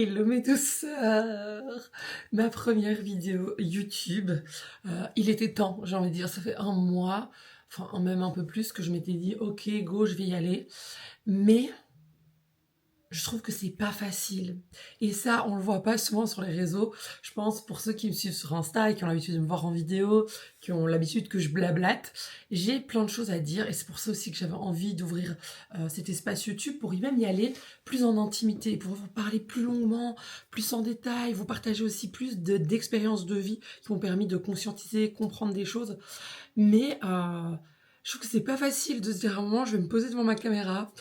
Hello mes douceurs, ma première vidéo YouTube. Il était temps, j'ai envie de dire, ça fait un mois, enfin même un peu plus que je m'étais dit ok go je vais y aller. Mais je trouve que c'est pas facile. Et ça, on le voit pas souvent sur les réseaux. Je pense pour ceux qui me suivent sur Insta et qui ont l'habitude de me voir en vidéo, qui ont l'habitude que je blablate, j'ai plein de choses à dire et c'est pour ça aussi que j'avais envie d'ouvrir cet espace YouTube pour y même y aller plus en intimité, pour vous parler plus longuement, plus en détail, vous partager aussi plus d'expériences de vie qui m'ont permis de conscientiser, comprendre des choses. Mais je trouve que c'est pas facile de se dire à un moment, je vais me poser devant ma caméra,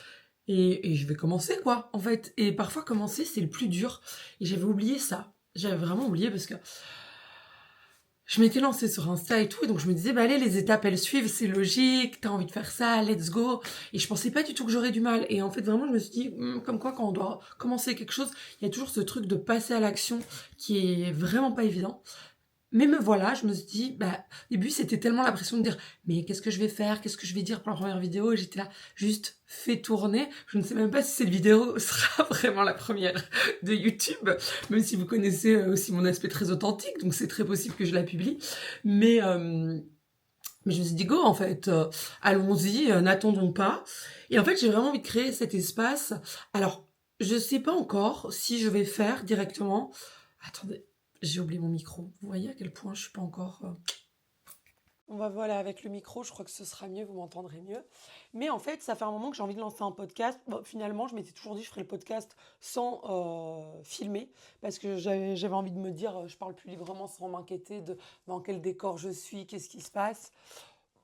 et je vais commencer, quoi, en fait. Et parfois, commencer, c'est le plus dur. Et j'avais oublié ça. J'avais vraiment oublié parce que je m'étais lancée sur Insta et tout. Et donc, je me disais, bah allez, les étapes, elles suivent, c'est logique, t'as envie de faire ça, let's go. Et je pensais pas du tout que j'aurais du mal. Et en fait, vraiment, je me suis dit, comme quoi, quand on doit commencer quelque chose, il y a toujours ce truc de passer à l'action qui est vraiment pas évident. Mais me voilà, je me suis dit, bah, au début, c'était tellement la pression de dire, mais qu'est-ce que je vais faire, qu'est-ce que je vais dire pour la première vidéo, et j'étais là, juste fais tourner. Je ne sais même pas si cette vidéo sera vraiment la première de YouTube, même si vous connaissez aussi mon aspect très authentique, donc c'est très possible que je la publie. Mais, euh, mais je me suis dit, go, en fait, allons-y, n'attendons pas. Et en fait, j'ai vraiment envie de créer cet espace. Alors, je sais pas encore si je vais faire directement. Attendez, j'ai oublié mon micro. Vous voyez à quel point je suis pas encore. On va voilà avec le micro, je crois que ce sera mieux, vous m'entendrez mieux. Mais en fait, ça fait un moment que j'ai envie de lancer un podcast. Bon, finalement, je m'étais toujours dit que je ferais le podcast sans filmer, parce que j'avais envie de me dire, je parle plus librement sans m'inquiéter de dans quel décor je suis, qu'est-ce qui se passe.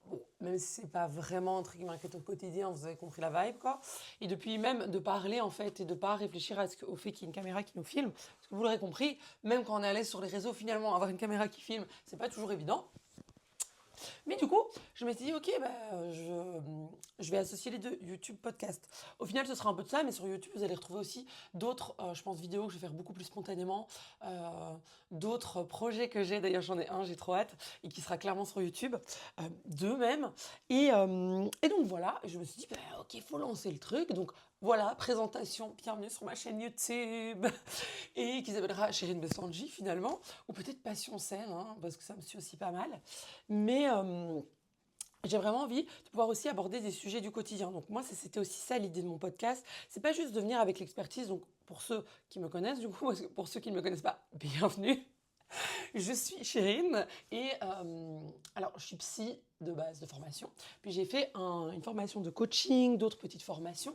Bon, même si c'est pas vraiment un truc qui m'inquiète au quotidien, vous avez compris la vibe, quoi. Et depuis même de parler, en fait, et de pas réfléchir au fait qu'il y ait une caméra qui nous filme, parce que vous l'aurez compris, même quand on est à l'aise sur les réseaux, finalement, avoir une caméra qui filme, c'est pas toujours évident. Mais du coup, je m'étais dit, ok, bah, je vais associer les deux, YouTube, podcast. Au final, ce sera un peu de ça, mais sur YouTube, vous allez retrouver aussi d'autres, je pense, vidéos que je vais faire beaucoup plus spontanément, d'autres projets que j'ai, d'ailleurs j'en ai un, j'ai trop hâte, et qui sera clairement sur YouTube, deux même. Et donc voilà, je me suis dit, bah, ok, il faut lancer le truc. Donc voilà, présentation, bienvenue sur ma chaîne YouTube, et qui s'appellera Chérine Bessanji finalement, ou peut-être Passion Scène, hein, parce que ça me suit aussi pas mal. Mais j'ai vraiment envie de pouvoir aussi aborder des sujets du quotidien. Donc moi, c'était aussi ça l'idée de mon podcast. C'est pas juste de venir avec l'expertise. Donc pour ceux qui me connaissent, du coup, parce que pour ceux qui ne me connaissent pas, bienvenue. Je suis Chérine et alors je suis psy de base de formation. Puis j'ai fait une formation de coaching, d'autres petites formations.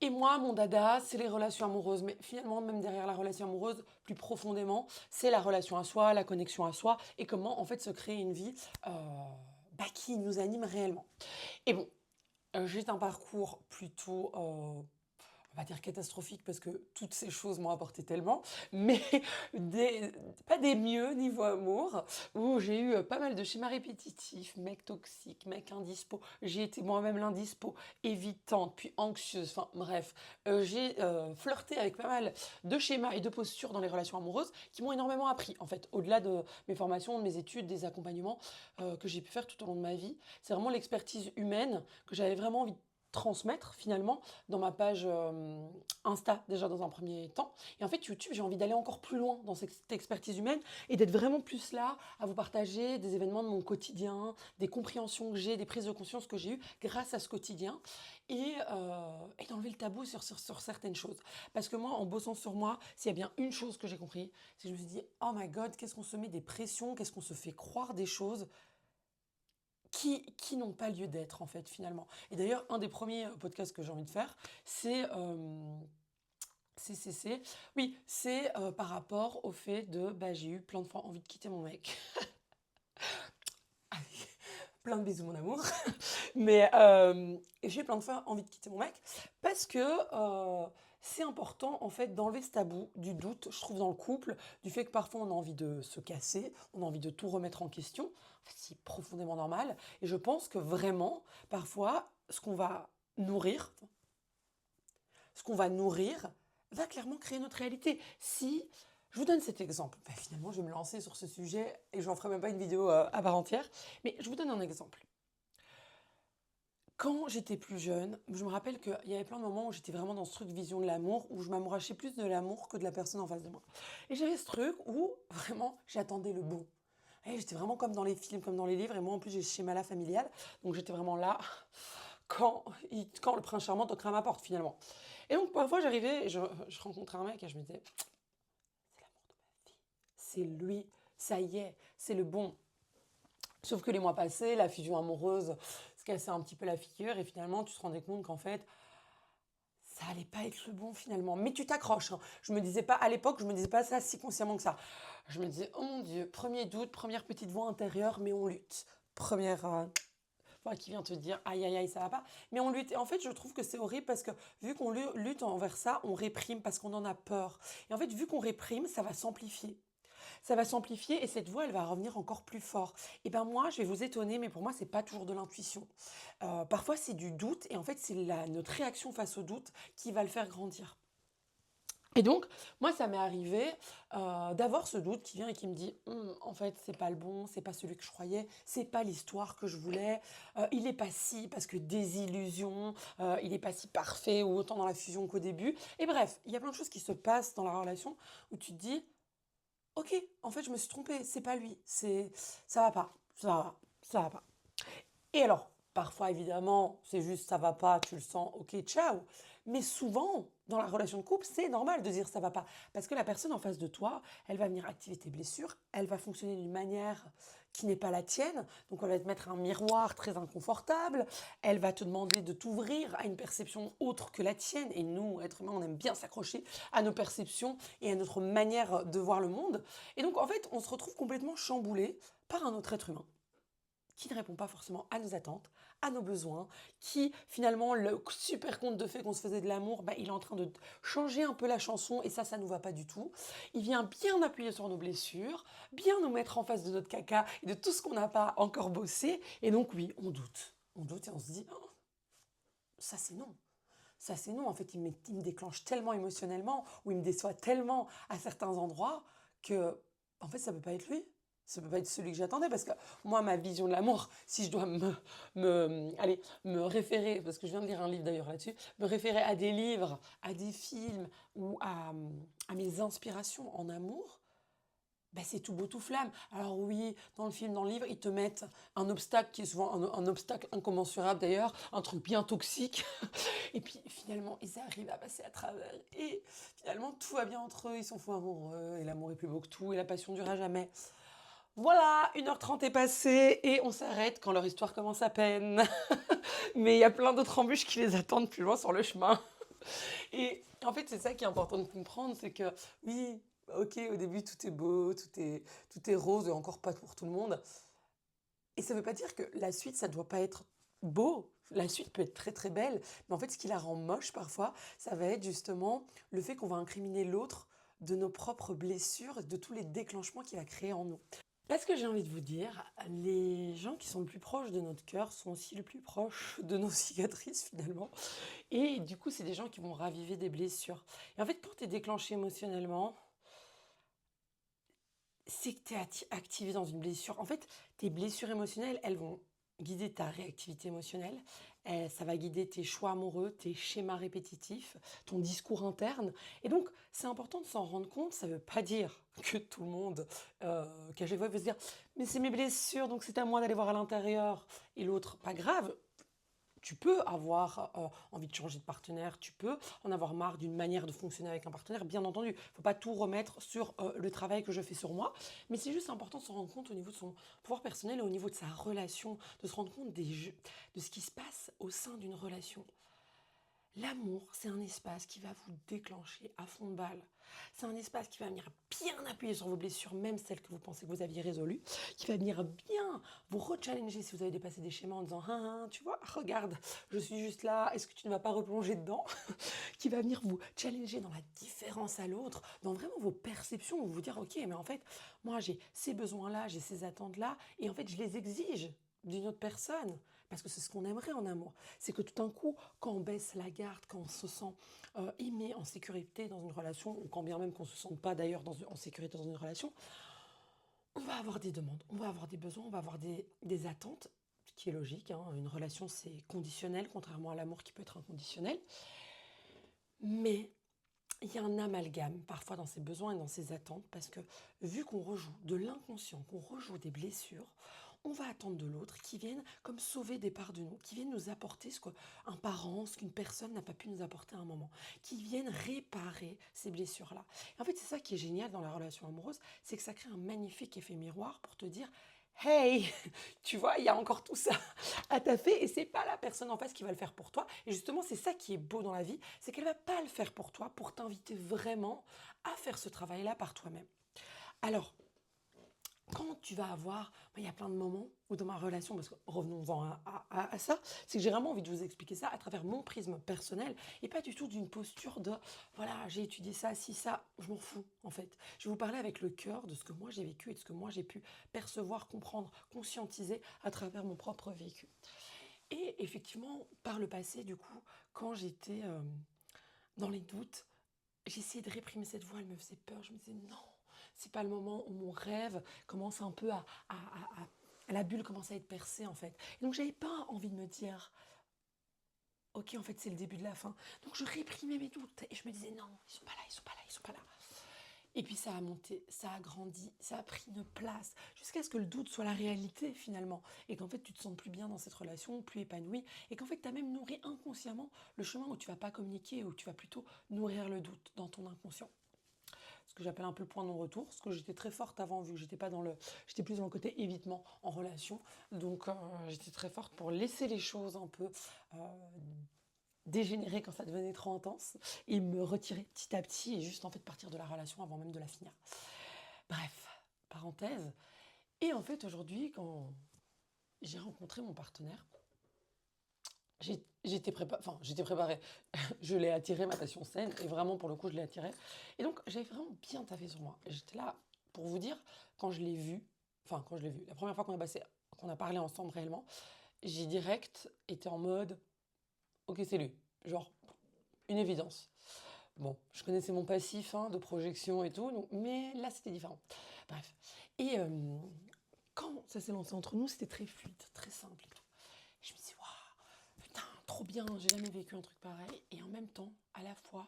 Et moi, mon dada, c'est les relations amoureuses. Mais finalement, même derrière la relation amoureuse, plus profondément, c'est la relation à soi, la connexion à soi et comment en fait se créer une vie qui nous anime réellement. Et bon, j'ai un parcours plutôt on va dire catastrophique parce que toutes ces choses m'ont apporté tellement, mais des, pas des mieux niveau amour, où j'ai eu pas mal de schémas répétitifs, mec toxique, mec indispo, j'ai été moi-même l'indispo, évitante, puis anxieuse, enfin bref, j'ai flirté avec pas mal de schémas et de postures dans les relations amoureuses qui m'ont énormément appris, en fait, au-delà de mes formations, de mes études, des accompagnements que j'ai pu faire tout au long de ma vie. C'est vraiment l'expertise humaine que j'avais vraiment envie de transmettre finalement dans ma page Insta déjà dans un premier temps. Et en fait YouTube, j'ai envie d'aller encore plus loin dans cette expertise humaine et d'être vraiment plus là à vous partager des événements de mon quotidien, des compréhensions que j'ai, des prises de conscience que j'ai eues grâce à ce quotidien et d'enlever le tabou sur certaines choses. Parce que moi, en bossant sur moi, s'il y a bien une chose que j'ai compris, c'est que je me suis dit, oh my god, qu'est-ce qu'on se met des pressions, qu'est-ce qu'on se fait croire des choses qui n'ont pas lieu d'être en fait finalement. Et d'ailleurs, un des premiers podcasts que j'ai envie de faire, c'est oui, c'est par rapport au fait de bah, j'ai eu plein de fois envie de quitter mon mec. Plein de bisous mon amour. Mais j'ai eu plein de fois envie de quitter mon mec parce que c'est important en fait d'enlever ce tabou du doute, je trouve dans le couple, du fait que parfois on a envie de se casser, on a envie de tout remettre en question. En fait, c'est profondément normal. Et je pense que vraiment, parfois, ce qu'on va nourrir va clairement créer notre réalité. Si je vous donne cet exemple, bah, finalement je vais me lancer sur ce sujet et je n'en ferai même pas une vidéo à part entière, mais je vous donne un exemple. Quand j'étais plus jeune, je me rappelle qu'il y avait plein de moments où j'étais vraiment dans ce truc vision de l'amour, où je m'amourachais plus de l'amour que de la personne en face de moi. Et j'avais ce truc où vraiment j'attendais le bon. Et j'étais vraiment comme dans les films, comme dans les livres, et moi en plus j'ai ce schéma-là familial, donc j'étais vraiment là quand le prince charmant toquerait à ma porte finalement. Et donc parfois j'arrivais, et je rencontrais un mec et je me disais, c'est l'amour de ma vie, c'est lui, ça y est, c'est le bon. Sauf que les mois passés, la fusion amoureuse se cassait un petit peu la figure et finalement tu te rendais compte qu'en fait ça allait pas être le bon finalement. Mais tu t'accroches, hein. Je me disais pas, à l'époque, je me disais pas ça si consciemment que ça. Je me disais, oh mon Dieu, premier doute, première petite voix intérieure, mais on lutte. Première voix qui vient te dire, aïe aïe aïe, ça va pas. Mais on lutte. Et en fait, je trouve que c'est horrible parce que vu qu'on lutte envers ça, on réprime parce qu'on en a peur. Et en fait, vu qu'on réprime, ça va s'amplifier. Ça va s'amplifier et cette voix, elle va revenir encore plus fort. Et ben moi, je vais vous étonner, mais pour moi, c'est pas toujours de l'intuition. Parfois, c'est du doute et en fait, c'est notre réaction face au doute qui va le faire grandir. Et donc, moi, ça m'est arrivé d'avoir ce doute qui vient et qui me dit, en fait, c'est pas le bon, c'est pas celui que je croyais, c'est pas l'histoire que je voulais, il est pas si, parce que désillusion, il est pas si parfait ou autant dans la fusion qu'au début. Et bref, il y a plein de choses qui se passent dans la relation où tu te dis, ok, en fait, je me suis trompée, c'est pas lui, ça va pas, ça va, ça va pas. Et alors, parfois, évidemment, c'est juste ça va pas, tu le sens, ok, ciao. Mais souvent, dans la relation de couple, c'est normal de dire ça va pas. Parce que la personne en face de toi, elle va venir activer tes blessures, elle va fonctionner d'une manière qui n'est pas la tienne. Donc, elle va te mettre un miroir très inconfortable, elle va te demander de t'ouvrir à une perception autre que la tienne. Et nous, êtres humains, on aime bien s'accrocher à nos perceptions et à notre manière de voir le monde. Et donc, en fait, on se retrouve complètement chamboulé par un autre être humain qui ne répond pas forcément à nos attentes, à nos besoins, qui finalement, le super conte de fait qu'on se faisait de l'amour, bah, il est en train de changer un peu la chanson et ça nous va pas du tout. Il vient bien appuyer sur nos blessures, bien nous mettre en face de notre caca et de tout ce qu'on n'a pas encore bossé. Et donc oui, on doute. On doute et on se dit, oh, ça c'est non. Ça c'est non. En fait, il me déclenche tellement émotionnellement ou il me déçoit tellement à certains endroits que, en fait, ça peut pas être lui. Ça peut pas être celui que j'attendais parce que moi, ma vision de l'amour, si je dois allez, me référer, parce que je viens de lire un livre d'ailleurs là-dessus, me référer à des livres, à des films ou à mes inspirations en amour, ben c'est tout beau, tout flamme. Alors oui, dans le film, dans le livre, ils te mettent un obstacle qui est souvent un obstacle incommensurable d'ailleurs, un truc bien toxique. Et puis finalement, ils arrivent à passer à travers. Et finalement, tout va bien entre eux, ils sont fous amoureux, et l'amour est plus beau que tout, et la passion durera jamais. Voilà, 1h30 est passée, et on s'arrête quand leur histoire commence à peine. Mais il y a plein d'autres embûches qui les attendent plus loin sur le chemin. Et en fait, c'est ça qui est important de comprendre, c'est que oui, ok, au début tout est beau, tout est rose, et encore pas pour tout le monde. Et ça ne veut pas dire que la suite, ça ne doit pas être beau. La suite peut être très très belle, mais en fait, ce qui la rend moche parfois, ça va être justement le fait qu'on va incriminer l'autre de nos propres blessures, de tous les déclenchements qu'il va créer en nous. Parce que j'ai envie de vous dire, les gens qui sont le plus proches de notre cœur sont aussi le plus proches de nos cicatrices finalement. Et du coup, c'est des gens qui vont raviver des blessures. Et en fait, quand tu es déclenché émotionnellement, c'est que tu es activé dans une blessure. En fait, tes blessures émotionnelles, elles vont guider ta réactivité émotionnelle. Ça va guider tes choix amoureux, tes schémas répétitifs, ton discours interne. Et donc, c'est important de s'en rendre compte. Ça ne veut pas dire que tout le monde, qu'à chaque fois, il veut se dire « mais c'est mes blessures, donc c'est à moi d'aller voir à l'intérieur ». Et l'autre, pas grave, tu peux avoir envie de changer de partenaire, tu peux en avoir marre d'une manière de fonctionner avec un partenaire, bien entendu. Il ne faut pas tout remettre sur le travail que je fais sur moi, mais c'est juste important de se rendre compte au niveau de son pouvoir personnel et au niveau de sa relation, de se rendre compte de ce qui se passe au sein d'une relation. L'amour, c'est un espace qui va vous déclencher à fond de balle. C'est un espace qui va venir bien appuyer sur vos blessures, même celles que vous pensez que vous aviez résolues, qui va venir bien vous rechallenger si vous avez dépassé des schémas en disant tu vois, regarde, je suis juste là, est-ce que tu ne vas pas replonger dedans ?» Qui va venir vous challenger dans la différence à l'autre, dans vraiment vos perceptions, vous dire ok, mais en fait, moi j'ai ces besoins-là, j'ai ces attentes-là, et en fait je les exige d'une autre personne, parce que c'est ce qu'on aimerait en amour. C'est que tout d'un coup, quand on baisse la garde, quand on se sent aimé, en sécurité dans une relation, ou quand bien même qu'on ne se sente pas d'ailleurs en sécurité dans une relation, on va avoir des demandes, on va avoir des besoins, on va avoir des attentes qui est logique, hein. Une relation, c'est conditionnel, contrairement à l'amour qui peut être inconditionnel. Mais il y a un amalgame parfois dans ses besoins et dans ses attentes parce que vu qu'on rejoue de l'inconscient, qu'on rejoue des blessures, on va attendre de l'autre qui vienne comme sauver des parts de nous, qui vienne nous apporter ce qu'un parent, ce qu'une personne n'a pas pu nous apporter à un moment, qui viennent réparer ces blessures-là. Et en fait, c'est ça qui est génial dans la relation amoureuse, c'est que ça crée un magnifique effet miroir pour te dire hey, tu vois, il y a encore tout ça à taffer et c'est pas la personne en face qui va le faire pour toi. Et justement, c'est ça qui est beau dans la vie, c'est qu'elle va pas le faire pour toi, pour t'inviter vraiment à faire ce travail-là par toi-même. Alors, quand tu vas avoir, il y a plein de moments où dans ma relation, parce que revenons-en à ça, c'est que j'ai vraiment envie de vous expliquer ça à travers mon prisme personnel et pas du tout d'une posture de voilà, j'ai étudié ça, si ça, je m'en fous en fait. Je vais vous parler avec le cœur de ce que moi j'ai vécu et de ce que moi j'ai pu percevoir, comprendre, conscientiser à travers mon propre vécu. Et effectivement, par le passé, du coup, quand j'étais dans les doutes, j'essayais de réprimer cette voix, elle me faisait peur. Je me disais non, c'est pas le moment où mon rêve commence un peu la bulle commence à être percée en fait. Et donc j'avais pas envie de me dire ok en fait c'est le début de la fin. Donc je réprimais mes doutes et je me disais non, ils sont pas là, ils sont pas là, ils sont pas là. Et puis ça a monté, ça a grandi, ça a pris une place, jusqu'à ce que le doute soit la réalité finalement. Et qu'en fait tu te sens plus bien dans cette relation, plus épanoui, et qu'en fait tu as même nourri inconsciemment le chemin où tu vas pas communiquer, où tu vas plutôt nourrir le doute dans ton inconscient. Ce que j'appelle un peu le point de non-retour, parce que j'étais très forte avant, vu que j'étais plus dans le côté évitement en relation, donc j'étais très forte pour laisser les choses un peu euh, dégénérer quand ça devenait trop intense, et me retirer petit à petit, et juste en fait partir de la relation avant même de la finir. Bref, parenthèse. Et en fait aujourd'hui, quand j'ai rencontré mon partenaire, j'étais préparée. Je l'ai attiré, ma passion saine, et vraiment pour le coup, je l'ai attiré. Et donc, j'avais vraiment bien taffé sur moi. Et j'étais là, pour vous dire, quand je l'ai vu, la première fois qu'on a parlé ensemble réellement, j'ai direct été en mode, ok, c'est lui. Genre, une évidence. Bon, je connaissais mon passif hein, de projection et tout, mais là, c'était différent. Bref. Et quand ça s'est lancé entre nous, c'était très fluide, très simple et tout. Je me suis dit, waouh, putain, trop bien, j'ai jamais vécu un truc pareil. Et en même temps, à la fois,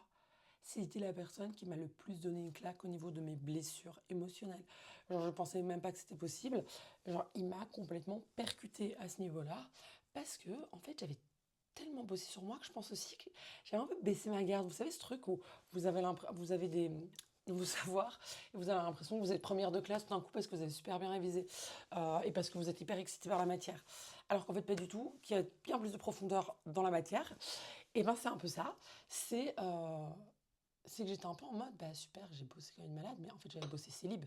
c'était la personne qui m'a le plus donné une claque au niveau de mes blessures émotionnelles. Genre, je pensais même pas que c'était possible. Genre, il m'a complètement percuté à ce niveau-là parce que, en fait, j'avais tellement bossé sur moi que je pense aussi que j'avais un peu baissé ma garde. Vous savez, ce truc où vous avez des nouveaux savoirs et vous avez l'impression que vous êtes première de classe tout d'un coup parce que vous avez super bien révisé et parce que vous êtes hyper excité par la matière. Alors qu'en fait, pas du tout, qu'il y a bien plus de profondeur dans la matière. Et ben, c'est un peu ça. C'est c'est que j'étais un peu en mode, bah super, j'ai bossé comme une malade, mais en fait j'avais bossé célib.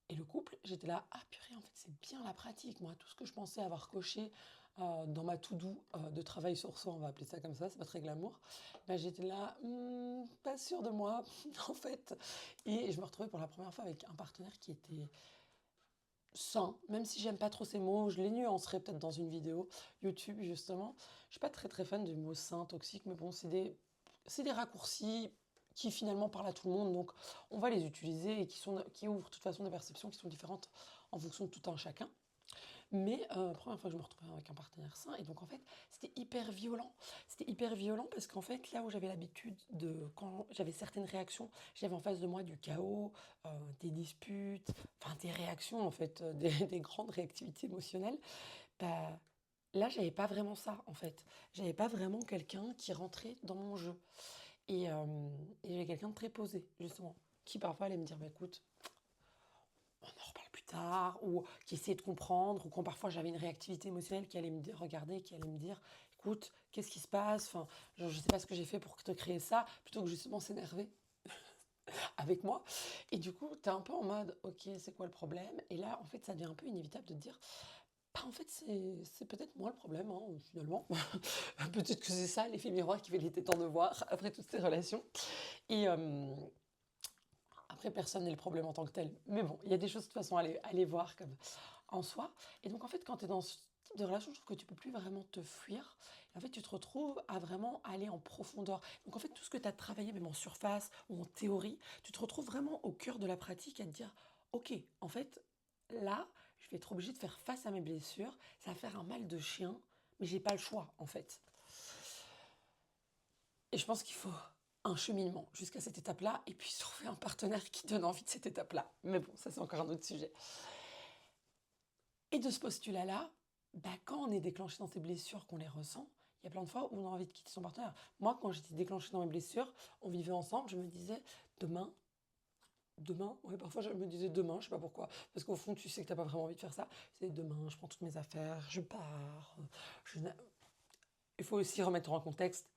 Et le couple, j'étais là, ah purée, en fait c'est bien la pratique. Moi, tout ce que je pensais avoir coché dans ma to-do de travail sur soi, on va appeler ça comme ça, c'est pas très glamour, bah, j'étais là, pas sûre de moi, en fait. Et je me retrouvais pour la première fois avec un partenaire qui était sain, même si j'aime pas trop ces mots, je les nuancerai peut-être dans une vidéo YouTube justement. Je suis pas très très fan du mot sain, toxique, mais bon, c'est des raccourcis qui finalement parlent à tout le monde, donc on va les utiliser et qui ouvrent de toute façon des perceptions qui sont différentes en fonction de tout un chacun. Mais première fois que je me retrouvais avec un partenaire sain, et donc en fait, c'était hyper violent. C'était hyper violent parce qu'en fait, là où j'avais l'habitude de, quand j'avais certaines réactions, j'avais en face de moi du chaos, des disputes, enfin des réactions en fait, des grandes réactivités émotionnelles. Bah, là, j'avais pas vraiment ça en fait. J'avais pas vraiment quelqu'un qui rentrait dans mon jeu. Et j'avais quelqu'un de très posé, justement, qui parfois allait me dire, bah, écoute, on en reparle plus tard, ou qui essayait de comprendre, ou quand parfois j'avais une réactivité émotionnelle qui allait regarder, qui allait me dire, écoute, qu'est-ce qui se passe, enfin, genre, je sais pas ce que j'ai fait pour te créer ça, plutôt que justement s'énerver avec moi. Et du coup, tu es un peu en mode, ok, c'est quoi le problème? Et là, en fait, ça devient un peu inévitable de te dire, bah, en fait, c'est peut-être moi le problème, hein, finalement. Peut-être que c'est ça l'effet miroir qu'il était temps de voir après toutes ces relations. Et, après, personne n'est le problème en tant que tel. Mais bon, il y a des choses de toute façon à aller voir comme en soi. Et donc, en fait, quand tu es dans ce type de relation, je trouve que tu peux plus vraiment te fuir. Et en fait, tu te retrouves à vraiment aller en profondeur. Donc, en fait, tout ce que tu as travaillé, même en surface ou en théorie, tu te retrouves vraiment au cœur de la pratique à te dire, OK, en fait, là, je vais être obligée de faire face à mes blessures, ça va faire un mal de chien, mais j'ai pas le choix en fait. Et je pense qu'il faut un cheminement jusqu'à cette étape-là, et puis trouver un partenaire qui donne envie de cette étape-là. Mais bon, ça c'est encore un autre sujet. Et de ce postulat-là, quand on est déclenché dans ces blessures, qu'on les ressent, il y a plein de fois où on a envie de quitter son partenaire. Moi, quand j'étais déclenchée dans mes blessures, on vivait ensemble, je me disais, demain, ouais, parfois je me disais demain, je sais pas pourquoi, parce qu'au fond, tu sais que t'as pas vraiment envie de faire ça. C'est demain, je prends toutes mes affaires, je pars. Il faut aussi remettre en contexte.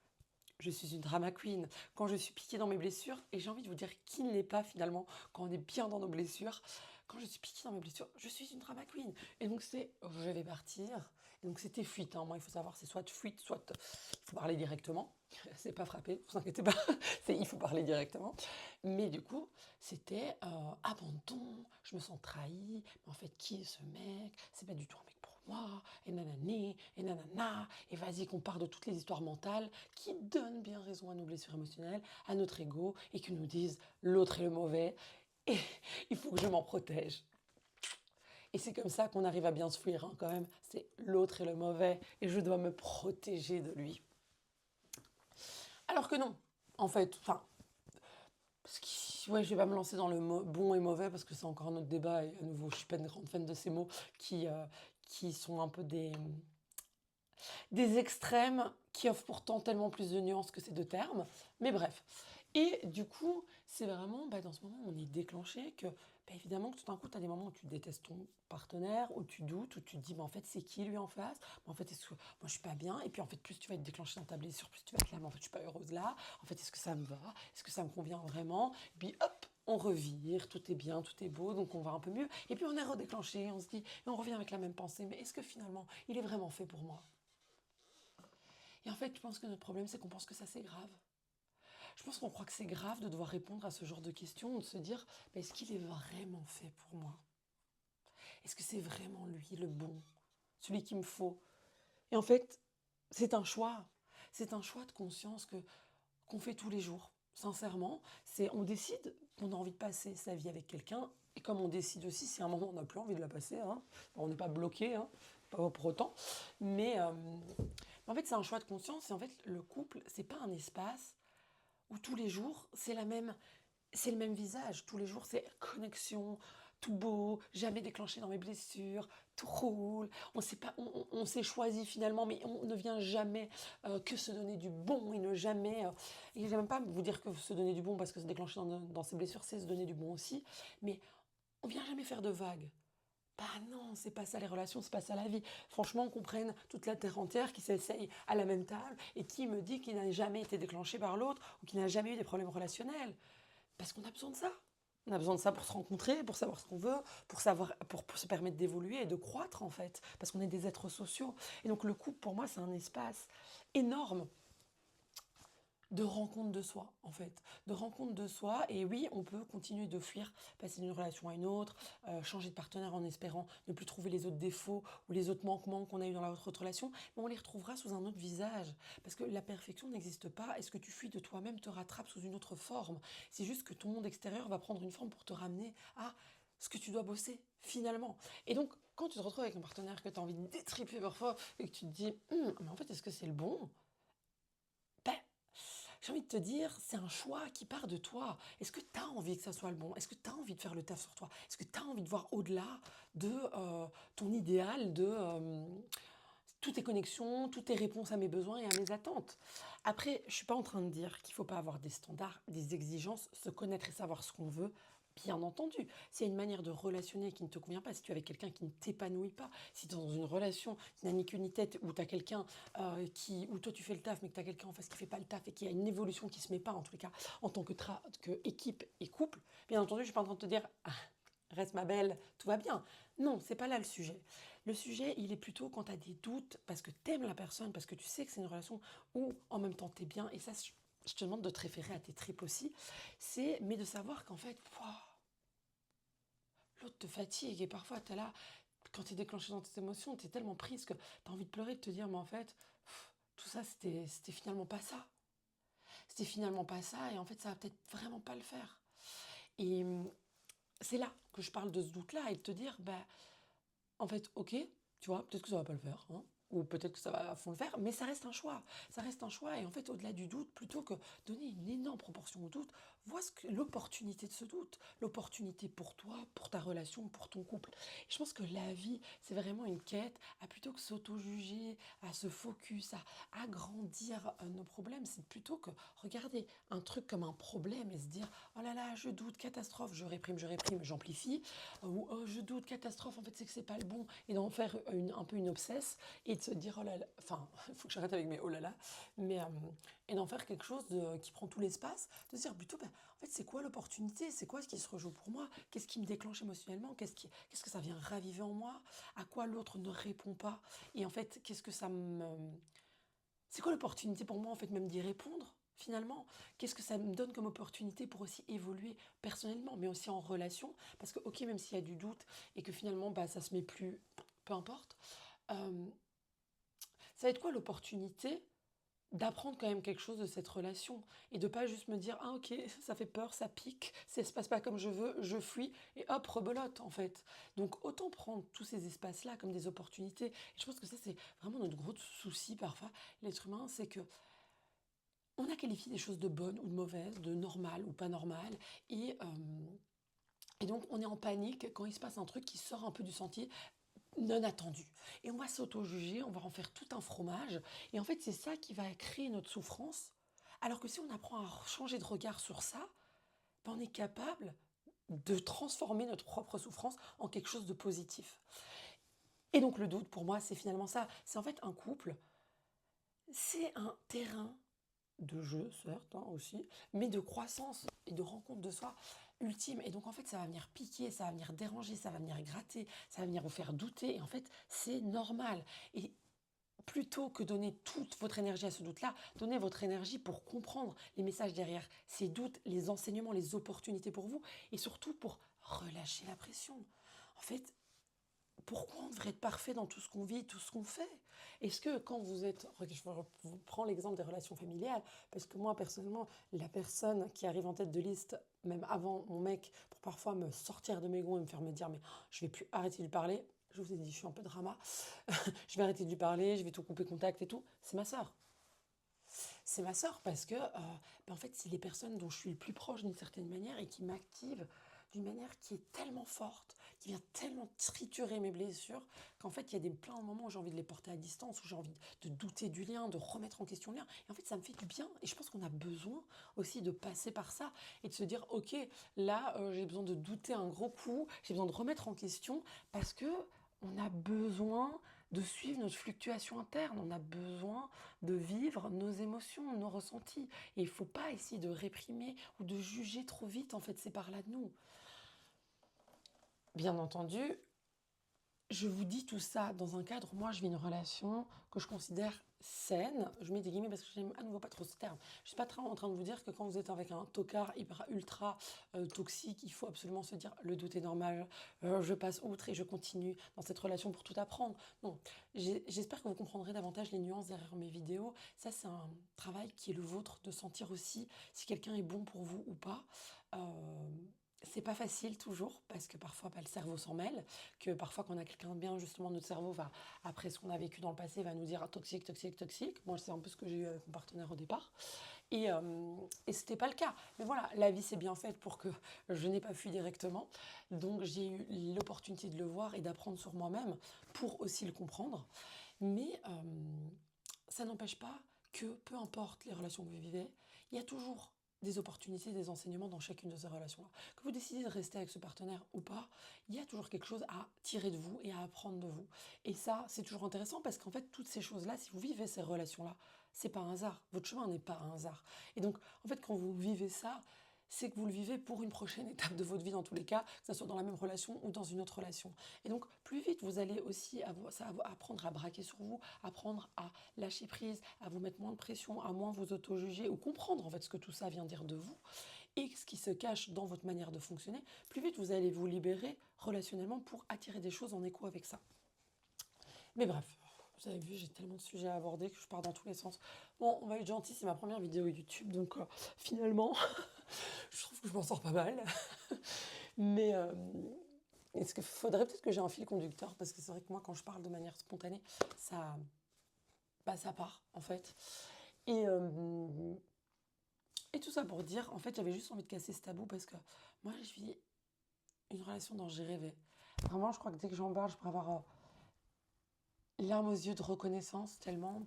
Je suis une drama queen. Quand je suis piquée dans mes blessures, et j'ai envie de vous dire qui ne l'est pas finalement, quand on est bien dans nos blessures, quand je suis piquée dans mes blessures, je suis une drama queen. Et donc c'est, je vais partir. Et donc c'était fuite. Hein. Moi, il faut savoir, c'est soit fuite, soit il faut parler directement. C'est pas frapper, vous inquiétez pas. C'est il faut parler directement. Mais du coup, c'était abandon. Je me sens trahie. Mais en fait, qui est ce mec? C'est pas du tout un mec pour moi. Et nanani, et nanana. Et vas-y qu'on part de toutes les histoires mentales qui donnent bien raison à nos blessures émotionnelles, à notre ego, et qui nous disent l'autre est le mauvais. Et il faut que je m'en protège. Et c'est comme ça qu'on arrive à bien se fuir hein, quand même. C'est l'autre est le mauvais et je dois me protéger de lui. Alors que non, en fait, ouais, je vais pas me lancer dans le bon et mauvais parce que c'est encore un autre débat et à nouveau, je suis pas une grande fan de ces mots qui sont un peu des extrêmes qui offrent pourtant tellement plus de nuances que ces deux termes. Mais bref. Et du coup, c'est vraiment dans ce moment où on est déclenché que, évidemment, que tout d'un coup, tu as des moments où tu détestes ton partenaire, où tu doutes, où tu te dis, mais en fait, c'est qui lui en face? Mais en fait, est-ce que moi, je suis pas bien? Et puis, en fait, plus tu vas être déclenché dans ta blessure, plus tu vas être là, mais en fait, je suis pas heureuse là. En fait, est-ce que ça me va? Est-ce que ça me convient vraiment? Et puis, hop! On revire, tout est bien, tout est beau, donc on va un peu mieux. Et puis on est redéclenché, on se dit, et on revient avec la même pensée, mais est-ce que finalement, il est vraiment fait pour moi? Et en fait, je pense que notre problème, c'est qu'on pense que ça, c'est grave. Je pense qu'on croit que c'est grave de devoir répondre à ce genre de questions, de se dire, est-ce qu'il est vraiment fait pour moi? Est-ce que c'est vraiment lui le bon? Celui qu'il me faut? Et en fait, c'est un choix. C'est un choix de conscience qu'on fait tous les jours. Sincèrement, on décide qu'on a envie de passer sa vie avec quelqu'un. Et comme on décide aussi, si à un moment on n'a plus envie de la passer, hein, on n'est pas bloqué, hein, pas pour autant. Mais en fait, c'est un choix de conscience. Et en fait, le couple, c'est pas un espace où tous les jours, c'est le même visage. Tous les jours, c'est connexion, tout beau, jamais déclenché dans mes blessures, tout roule. On s'est choisi finalement, mais on ne vient jamais que se donner du bon et ne jamais. Et je n'aime même pas vous dire que se donner du bon parce que se déclencher dans ses blessures, c'est se donner du bon aussi. Mais on vient jamais faire de vagues. Bah non, c'est pas ça les relations, c'est pas ça la vie. Franchement, qu'on prenne toute la terre entière qui s'essaye à la même table et qui me dit qu'il n'a jamais été déclenché par l'autre ou qu'il n'a jamais eu des problèmes relationnels. Parce qu'on a besoin de ça. On a besoin de ça pour se rencontrer, pour savoir ce qu'on veut, pour se permettre d'évoluer et de croître en fait. Parce qu'on est des êtres sociaux. Et donc le couple, pour moi, c'est un espace énorme de rencontre de soi, en fait. De rencontre de soi. Et oui, on peut continuer de fuir, passer d'une relation à une autre, changer de partenaire en espérant ne plus trouver les autres défauts ou les autres manquements qu'on a eu dans la autre relation. Mais on les retrouvera sous un autre visage. Parce que la perfection n'existe pas. Et ce que tu fuis de toi-même te rattrape sous une autre forme. C'est juste que ton monde extérieur va prendre une forme pour te ramener à ce que tu dois bosser, finalement. Et donc, quand tu te retrouves avec un partenaire que tu as envie de détriper parfois et que tu te dis, mais en fait, est-ce que c'est le bon? Ben, j'ai envie de te dire, c'est un choix qui part de toi. Est-ce que tu as envie que ça soit le bon? Est-ce que tu as envie de faire le taf sur toi? Est-ce que tu as envie de voir au-delà de ton idéal, de toutes tes connexions, toutes tes réponses à mes besoins et à mes attentes? Après, je ne suis pas en train de dire qu'il ne faut pas avoir des standards, des exigences, se connaître et savoir ce qu'on veut. Bien entendu, s'il y a une manière de relationner qui ne te convient pas, si tu es avec quelqu'un qui ne t'épanouit pas, si tu es dans une relation qui n'a ni queue ni tête, où tu as quelqu'un où toi tu fais le taf, mais que tu as quelqu'un en face qui ne fait pas le taf et qui a une évolution qui ne se met pas, en tous les cas, en tant que équipe et couple, bien entendu, je ne suis pas en train de te dire ah, reste ma belle, tout va bien. Non, c'est pas là le sujet. Le sujet, il est plutôt quand tu as des doutes, parce que tu aimes la personne, parce que tu sais que c'est une relation où en même temps tu es bien, et ça, je te demande de te référer à tes tripes aussi, mais de savoir qu'en fait, l'autre te fatigue et parfois tu es là, quand tu es déclenché dans tes émotions, tu es tellement prise que tu as envie de pleurer, de te dire, mais en fait, tout ça, c'était finalement pas ça. C'était finalement pas ça et en fait, ça va peut-être vraiment pas le faire. Et c'est là que je parle de ce doute-là et de te dire, en fait, ok, tu vois, peut-être que ça va pas le faire, hein, ou peut-être que ça va à fond le faire, mais ça reste un choix. Ça reste un choix, et en fait, au-delà du doute, plutôt que donner une énorme proportion au doute, vois l'opportunité de ce doute, l'opportunité pour toi, pour ta relation, pour ton couple. Et je pense que la vie, c'est vraiment une quête, à plutôt que s'auto-juger, à se focus, à agrandir nos problèmes, c'est plutôt que regarder un truc comme un problème et se dire, oh là là, je doute, catastrophe, je réprime, j'amplifie, ou oh, je doute, catastrophe, en fait, c'est que c'est pas le bon, et d'en faire un peu une obsesse, et de se dire, oh là là, enfin, il faut que j'arrête avec mes oh là là, mais, et d'en faire quelque chose qui prend tout l'espace, de se dire plutôt, ben, en fait, c'est quoi l'opportunité, c'est quoi ce qui se rejoue pour moi, qu'est-ce qui me déclenche émotionnellement, qu'est-ce que ça vient raviver en moi, à quoi l'autre ne répond pas, et en fait, qu'est-ce que ça me... C'est quoi l'opportunité pour moi, en fait, même d'y répondre finalement? Qu'est-ce que ça me donne comme opportunité pour aussi évoluer personnellement, mais aussi en relation? Parce que, ok, même s'il y a du doute et que finalement, bah, ça se met plus, peu importe, euh, ça va être quoi l'opportunité d'apprendre quand même quelque chose de cette relation et de pas juste me dire ah ok ça fait peur, ça pique, ça se passe pas comme je veux, je fuis et hop rebelote en fait. Donc autant prendre tous ces espaces là comme des opportunités. Et je pense que ça c'est vraiment notre gros souci parfois l'être humain, c'est que on a qualifié des choses de bonnes ou de mauvaises, de normales ou pas normales et donc on est en panique quand il se passe un truc qui sort un peu du sentier non attendu. Et on va s'auto-juger, on va en faire tout un fromage. Et en fait, c'est ça qui va créer notre souffrance. Alors que si on apprend à changer de regard sur ça, ben on est capable de transformer notre propre souffrance en quelque chose de positif. Et donc le doute, pour moi, c'est finalement ça. C'est en fait un couple, c'est un terrain de jeu, certes, hein, aussi, mais de croissance et de rencontre de soi ultime. Et donc, en fait, ça va venir piquer, ça va venir déranger, ça va venir gratter, ça va venir vous faire douter. Et en fait, c'est normal. Et plutôt que donner toute votre énergie à ce doute-là, donnez votre énergie pour comprendre les messages derrière ces doutes, les enseignements, les opportunités pour vous, et surtout pour relâcher la pression. En fait, pourquoi on devrait être parfait dans tout ce qu'on vit, tout ce qu'on fait? Est-ce que quand vous êtes... Je vous prends l'exemple des relations familiales, parce que moi, personnellement, la personne qui arrive en tête de liste, même avant mon mec, pour parfois me sortir de mes gonds et me faire me dire, mais je vais plus arrêter de lui parler, je vous ai dit, je suis un peu drama, je vais arrêter de lui parler, je vais tout couper contact et tout, c'est ma sœur. C'est ma sœur parce que, en fait, c'est les personnes dont je suis le plus proche d'une certaine manière et qui m'activent d'une manière qui est tellement forte, qui vient tellement triturer mes blessures, qu'en fait, il y a plein de moments où j'ai envie de les porter à distance, où j'ai envie de douter du lien, de remettre en question le lien. Et en fait, ça me fait du bien. Et je pense qu'on a besoin aussi de passer par ça et de se dire, ok, là, j'ai besoin de douter un gros coup, j'ai besoin de remettre en question parce que on a besoin de suivre notre fluctuation interne, on a besoin de vivre nos émotions, nos ressentis. Et il ne faut pas essayer de réprimer ou de juger trop vite, en fait, c'est par là de nous. Bien entendu, je vous dis tout ça dans un cadre, moi je vis une relation que je considère saine, je mets des guillemets parce que j'aime à nouveau pas trop ce terme. Je suis pas en train de vous dire que quand vous êtes avec un tocard hyper ultra toxique, il faut absolument se dire le doute est normal, je passe outre et je continue dans cette relation pour tout apprendre. Non, j'espère que vous comprendrez davantage les nuances derrière mes vidéos. Ça c'est un travail qui est le vôtre de sentir aussi si quelqu'un est bon pour vous ou pas. Euh, c'est pas facile toujours, parce que parfois le cerveau s'en mêle, que parfois quand on a quelqu'un de bien, justement notre cerveau va, après ce qu'on a vécu dans le passé, va nous dire ah, toxique, toxique, toxique. Moi c'est un peu ce que j'ai eu avec mon partenaire au départ. Et c'était pas le cas. Mais voilà, la vie s'est bien faite pour que je n'ai pas fui directement. Donc j'ai eu l'opportunité de le voir et d'apprendre sur moi-même pour aussi le comprendre. Mais ça n'empêche pas que peu importe les relations que vous vivez, il y a toujours des opportunités, des enseignements dans chacune de ces relations-là. Que vous décidez de rester avec ce partenaire ou pas, il y a toujours quelque chose à tirer de vous et à apprendre de vous. Et ça, c'est toujours intéressant parce qu'en fait, toutes ces choses-là, si vous vivez ces relations-là, c'est pas un hasard. Votre chemin n'est pas un hasard. Et donc, en fait, quand vous vivez ça, c'est que vous le vivez pour une prochaine étape de votre vie dans tous les cas, que ce soit dans la même relation ou dans une autre relation. Et donc, plus vite, vous allez aussi apprendre à braquer sur vous, apprendre à lâcher prise, à vous mettre moins de pression, à moins vous auto-juger ou comprendre en fait ce que tout ça vient dire de vous et ce qui se cache dans votre manière de fonctionner, plus vite vous allez vous libérer relationnellement pour attirer des choses en écho avec ça. Mais bref, vous avez vu, j'ai tellement de sujets à aborder que je pars dans tous les sens. Bon, on va être gentil, c'est ma première vidéo YouTube, donc finalement, je trouve que je m'en sors pas mal. Mais Est-ce qu'il faudrait peut-être que j'ai un fil conducteur? Parce que c'est vrai que moi, quand je parle de manière spontanée, ça, ça part, en fait. Et, euh, et tout ça pour dire, en fait, j'avais juste envie de casser ce tabou parce que moi, je vis une relation dont j'ai rêvé. Vraiment, je crois que dès que j'en parle, je pourrais avoir larmes aux yeux de reconnaissance, tellement,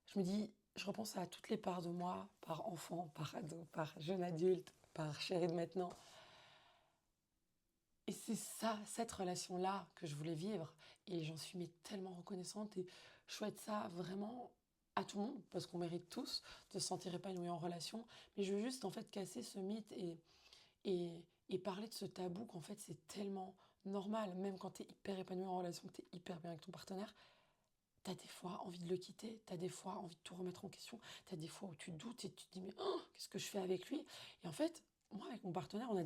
je me dis, je repense à toutes les parts de moi, par enfant, par ado, par jeune adulte, par chérie de maintenant. Et c'est ça, cette relation-là que je voulais vivre. Et j'en suis mais tellement reconnaissante. Et je souhaite ça vraiment à tout le monde, parce qu'on mérite tous de se sentir épanoui en relation. Mais je veux juste en fait casser ce mythe et parler de ce tabou qu'en fait c'est tellement normal. Même quand tu es hyper épanoui en relation, que tu es hyper bien avec ton partenaire, tu as des fois envie de le quitter, tu as des fois envie de tout remettre en question, tu as des fois où tu doutes et tu te dis mais oh, qu'est-ce que je fais avec lui? Et en fait, moi avec mon partenaire, on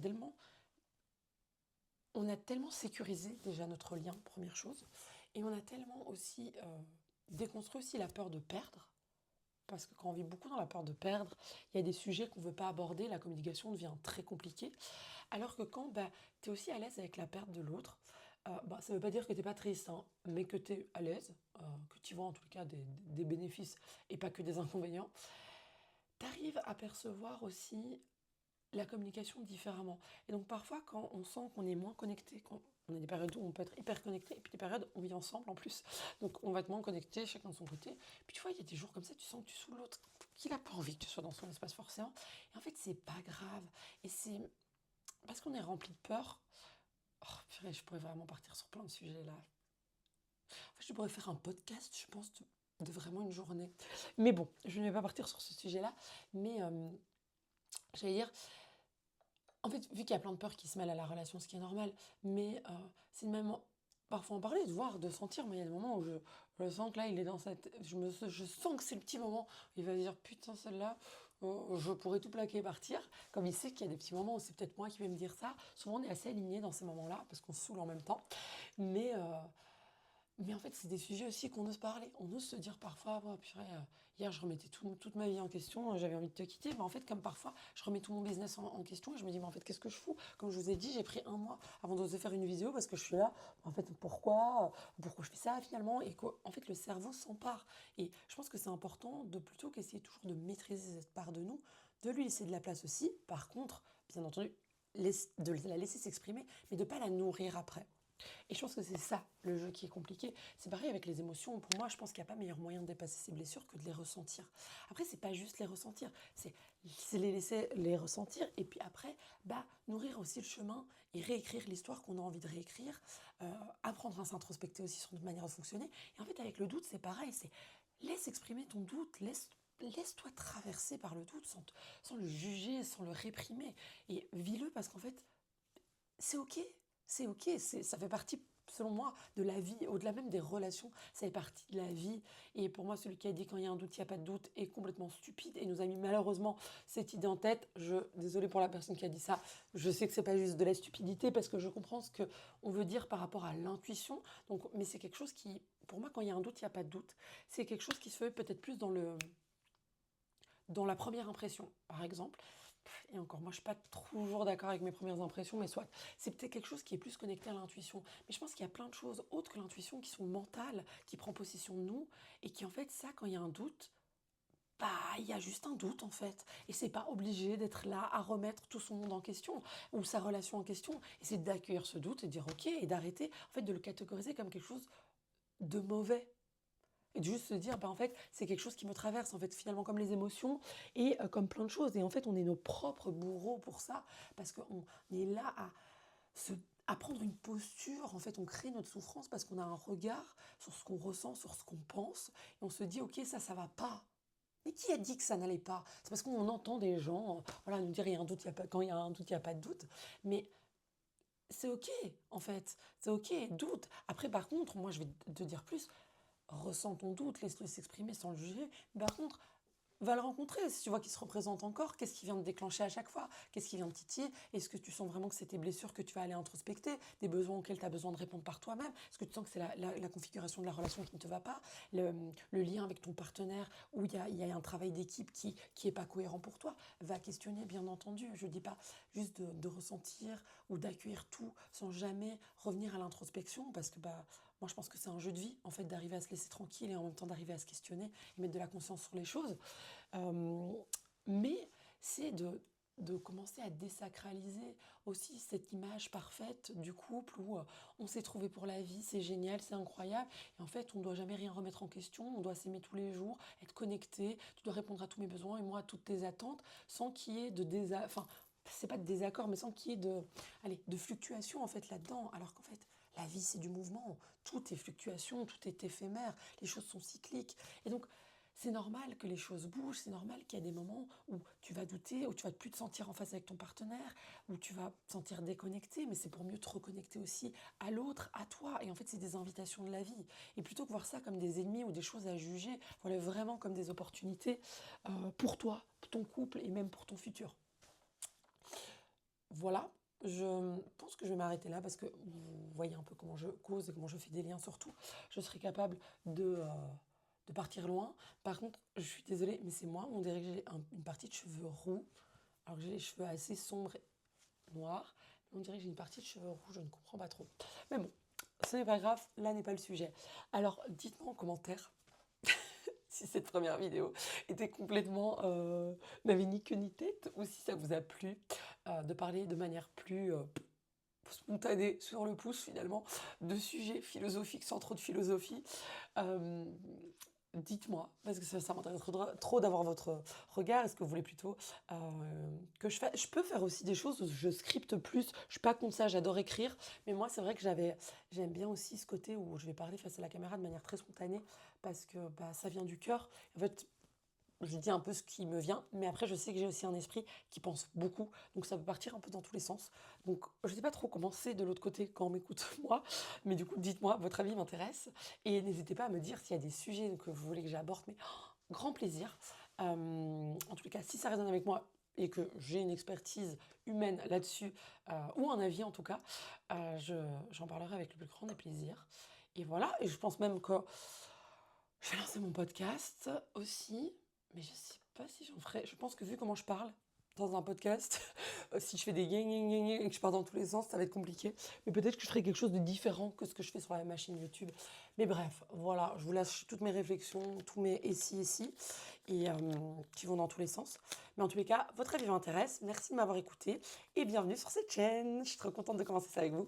a tellement sécurisé déjà notre lien, première chose, et on a tellement aussi déconstruit aussi la peur de perdre, parce que quand on vit beaucoup dans la peur de perdre, il y a des sujets qu'on ne veut pas aborder, la communication devient très compliquée, alors que quand tu es aussi à l'aise avec la perte de l'autre, ça ne veut pas dire que tu n'es pas triste, hein, mais que tu es à l'aise, que tu vois en tout cas des bénéfices et pas que des inconvénients, tu arrives à percevoir aussi la communication différemment. Et donc parfois, quand on sent qu'on est moins connecté, quand on a des périodes où on peut être hyper connecté, et puis des périodes où on vit ensemble en plus. Donc on va être moins connecté, chacun de son côté. Puis tu vois, il y a des jours comme ça, tu sens que tu saoules l'autre, qu'il n'a pas envie que tu sois dans son espace forcément. Et en fait, c'est pas grave. Et c'est parce qu'on est rempli de peur. Oh, purée, je pourrais vraiment partir sur plein de sujets là. En fait, je pourrais faire un podcast, je pense, de vraiment une journée. Mais bon, je ne vais pas partir sur ce sujet-là. Mais j'allais dire, en fait, vu qu'il y a plein de peurs qui se mêlent à la relation, ce qui est normal, mais c'est de même parfois en parler, de voir, de sentir. Moi, il y a des moments où je sens que là, il est dans cette. Je sens que c'est le petit moment où il va se dire putain, celle-là, je pourrais tout plaquer et partir. Comme il sait qu'il y a des petits moments où c'est peut-être moi qui vais me dire ça. Souvent, on est assez alignés dans ces moments-là parce qu'on se saoule en même temps. Mais, mais en fait, c'est des sujets aussi qu'on ose parler. On ose se dire parfois, oh, purée, hier je remettais toute ma vie en question, j'avais envie de te quitter. Mais en fait, comme parfois, je remets tout mon business en question et je me dis, mais en fait, qu'est-ce que je fous? Comme je vous ai dit, j'ai pris un mois avant d'oser faire une vidéo parce que je suis là. En fait, pourquoi je fais ça finalement? Et qu'en fait, le cerveau s'empare. Et je pense que c'est important de plutôt qu'essayer toujours de maîtriser cette part de nous, de lui laisser de la place aussi. Par contre, bien entendu, de la laisser s'exprimer, mais de ne pas la nourrir après. Et je pense que c'est ça, le jeu qui est compliqué. C'est pareil avec les émotions. Pour moi, je pense qu'il n'y a pas meilleur moyen de dépasser ses blessures que de les ressentir. Après, c'est pas juste les ressentir, c'est les laisser les ressentir et puis après, nourrir aussi le chemin et réécrire l'histoire qu'on a envie de réécrire, apprendre à s'introspecter aussi sur notre manière de fonctionner. Et en fait, avec le doute, c'est pareil, laisse exprimer ton doute, laisse-toi traverser par le doute sans le juger, sans le réprimer. Et vis-le parce qu'en fait, c'est ok, c'est ok, ça fait partie, selon moi, de la vie, au-delà même des relations, ça fait partie de la vie. Et pour moi, celui qui a dit quand il y a un doute, il n'y a pas de doute, est complètement stupide et nous a mis malheureusement cette idée en tête. Désolée pour la personne qui a dit ça, je sais que c'est pas juste de la stupidité parce que je comprends ce que on veut dire par rapport à l'intuition. Donc, mais c'est quelque chose qui, pour moi, quand il y a un doute, il n'y a pas de doute. C'est quelque chose qui se fait peut-être plus dans la première impression, par exemple. Et encore, moi, je suis pas toujours d'accord avec mes premières impressions, mais soit. C'est peut-être quelque chose qui est plus connecté à l'intuition. Mais je pense qu'il y a plein de choses autres que l'intuition qui sont mentales, qui prennent possession de nous, et qui, en fait, ça, quand il y a un doute, il y a juste un doute, en fait. Et c'est pas obligé d'être là à remettre tout son monde en question, ou sa relation en question. Et c'est d'accueillir ce doute et de dire OK, et d'arrêter, en fait, de le catégoriser comme quelque chose de mauvais. Et de juste se dire, en fait, c'est quelque chose qui me traverse, en fait, finalement, comme les émotions et comme plein de choses. Et en fait, on est nos propres bourreaux pour ça, parce qu'on est là se, à prendre une posture. En fait, on crée notre souffrance parce qu'on a un regard sur ce qu'on ressent, sur ce qu'on pense. Et on se dit, OK, ça va pas. Mais qui a dit que ça n'allait pas? C'est parce qu'on entend des gens voilà, nous dire, il y a un doute, il y a pas, quand il y a un doute, il n'y a pas de doute. Mais c'est OK, en fait. C'est OK, doute. Après, par contre, moi, je vais te dire plus. Ressens ton doute, laisse-le s'exprimer sans le juger. Mais par contre, va le rencontrer. Si tu vois qu'il se représente encore, qu'est-ce qui vient de déclencher à chaque fois? Qu'est-ce qui vient de titiller? Est-ce que tu sens vraiment que c'est tes blessures que tu vas aller introspecter, des besoins auxquels tu as besoin de répondre par toi-même? Est-ce que tu sens que c'est la configuration de la relation qui ne te va pas, le lien avec ton partenaire où il y a un travail d'équipe qui est pas cohérent pour toi? Va questionner, bien entendu. Je dis pas juste de ressentir ou d'accueillir tout sans jamais revenir à l'introspection, parce que moi je pense que c'est un jeu de vie, en fait, d'arriver à se laisser tranquille et en même temps d'arriver à se questionner et mettre de la conscience sur les choses. Euh, mais c'est de commencer à désacraliser aussi cette image parfaite du couple où on s'est trouvé pour la vie, c'est génial, c'est incroyable. Et en fait, on ne doit jamais rien remettre en question, on doit s'aimer tous les jours, être connecté, tu dois répondre à tous mes besoins et moi à toutes tes attentes, sans qu'il y ait de enfin, c'est pas de désaccord, mais sans qu'il y ait de fluctuation en fait là-dedans. Alors qu'en fait, la vie c'est du mouvement, tout est fluctuation, tout est éphémère, les choses sont cycliques. Et donc, c'est normal que les choses bougent, c'est normal qu'il y a des moments où tu vas douter, où tu vas plus te sentir en face avec ton partenaire, où tu vas te sentir déconnecté, mais c'est pour mieux te reconnecter aussi à l'autre, à toi. Et en fait, c'est des invitations de la vie. Et plutôt que voir ça comme des ennemis ou des choses à juger, voilà vraiment comme des opportunités pour toi, pour ton couple et même pour ton futur. Voilà, je pense que je vais m'arrêter là parce que vous voyez un peu comment je cause et comment je fais des liens surtout. Je serai capable de partir loin. Par contre, je suis désolée, mais c'est moi, on dirait que j'ai une partie de cheveux roux, alors que j'ai les cheveux assez sombres et noirs. Mais on dirait que j'ai une partie de cheveux roux, je ne comprends pas trop. Mais bon, ce n'est pas grave, là n'est pas le sujet. Alors, dites-moi en commentaire si cette première vidéo était complètement n'avait ni queue ni tête, ou si ça vous a plu de parler de manière plus spontanée sur le pouce finalement de sujets philosophiques sans trop de philosophie. Euh, Dites-moi, parce que ça m'intéresse trop d'avoir votre regard. Est-ce que vous voulez plutôt que je fasse... Je peux faire aussi des choses où je scripte plus. Je suis pas contre ça, j'adore écrire. Mais moi, c'est vrai que j'aime bien aussi ce côté où je vais parler face à la caméra de manière très spontanée parce que ça vient du cœur. En fait, je dis un peu ce qui me vient, mais après je sais que j'ai aussi un esprit qui pense beaucoup, donc ça peut partir un peu dans tous les sens. Donc je ne sais pas trop comment c'est de l'autre côté quand on m'écoute moi, mais du coup dites-moi, votre avis m'intéresse, et n'hésitez pas à me dire s'il y a des sujets que vous voulez que j'aborde, mais grand plaisir. En tous les cas, si ça résonne avec moi et que j'ai une expertise humaine là-dessus, ou un avis en tout cas, j'en parlerai avec le plus grand des plaisirs. Et voilà, et je pense même que je vais lancer mon podcast aussi, mais je sais pas si j'en ferai. Je pense que vu comment je parle dans un podcast, si je fais des gang gang gang et que je pars dans tous les sens, ça va être compliqué. Mais peut-être que je ferai quelque chose de différent que ce que je fais sur la machine YouTube. Mais bref, voilà, je vous lâche toutes mes réflexions, tous mes et si, et qui vont dans tous les sens. Mais en tous les cas, votre avis m'intéresse. Merci de m'avoir écouté et bienvenue sur cette chaîne. Je suis trop contente de commencer ça avec vous.